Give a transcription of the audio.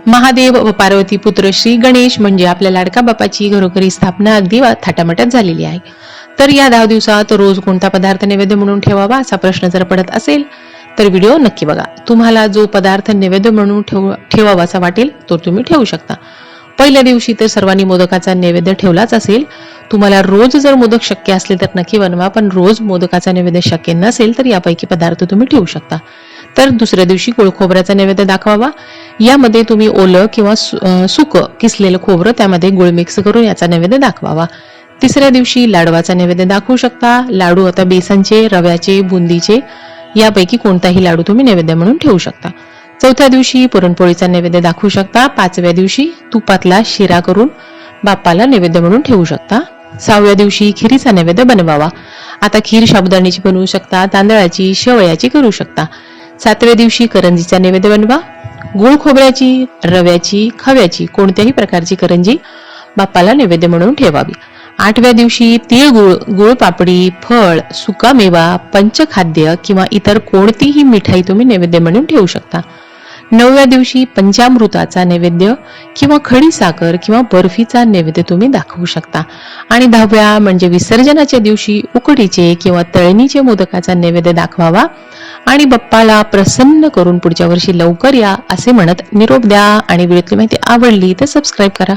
महादेव व पार्वती पुत्र श्री गणेश म्हणजे आपल्या लाडका बापाची घरोघरी स्थापना अगदी थाटामाटात झालेली आहे. तर या 10 दिवसात रोज कोणता पदार्थ नैवेद्य म्हणून ठेवावा असा प्रश्न जर पडत असेल तर व्हिडिओ नक्की बघा. तुम्हाला जो पदार्थ नैवेद्य म्हणून ठेवावासा वाटेल तो तुम्ही ठेवू शकता. पहिल्या दिवशी तर सर्वांनी मोदकाचा नैवेद्य ठेवलाच असेल. तुम्हाला रोज जर मोदक शक्य असले तर नक्की बनवा, पण रोज मोदकाचा नैवेद्य शक्य नसेल तर यापैकी पदार्थ तुम्ही ठेवू शकता. तर दुसऱ्या दिवशी गोड खोबऱ्याचा नैवेद्य दाखवावा. यामध्ये तुम्ही ओलं किंवा सुकं किसलेलं खोबरं त्यामध्ये गुळ मिक्स करून याचा नैवेद्य दाखवावा. तिसऱ्या दिवशी लाडवाचा नैवेद्य दाखवू शकता. लाडू आता बेसनचे, रव्याचे, बुंदीचे यापैकी कोणताही लाडू तुम्ही नैवेद्य म्हणून ठेवू शकता. चौथ्या दिवशी पुरणपोळीचा नैवेद्य दाखवू शकता. 5व्या दिवशी तुपातला शिरा करून बाप्पाला नैवेद्य म्हणून ठेवू शकता. 6व्या दिवशी खिरीचा नैवेद्य बनवावा. आता खीर साबुदाण्याची बनवू शकता, तांदळाची, शेवयाची करू शकता. 7व्या दिवशी करंजीचा नैवेद्य बनवा. गुळ खोबऱ्याची, रव्याची, खव्याची कोणत्याही प्रकारची करंजी बाप्पाला नैवेद्य म्हणून ठेवावी. 8व्या दिवशी तिळगुळ, गुळ पापडी, फळ, सुका मेवा, पंचखाद्य किंवा इतर कोणतीही मिठाई तुम्ही नैवेद्य म्हणून ठेवू शकता. 9व्या दिवशी पंचामृताचा नैवेद्य किंवा खडी साखर किंवा बर्फीचा नैवेद्य तुम्ही दाखवू शकता. आणि 10व्या म्हणजे विसर्जनाच्या दिवशी उकडीचे किंवा तळणीचे मोदकाचा नैवेद्य दाखवावा आणि बाप्पाला प्रसन्न करून पुढच्या वर्षी लवकर या असे म्हणत निरोप द्या. आणि व्हिडिओतली माहिती आवडली तर सबस्क्राईब करा.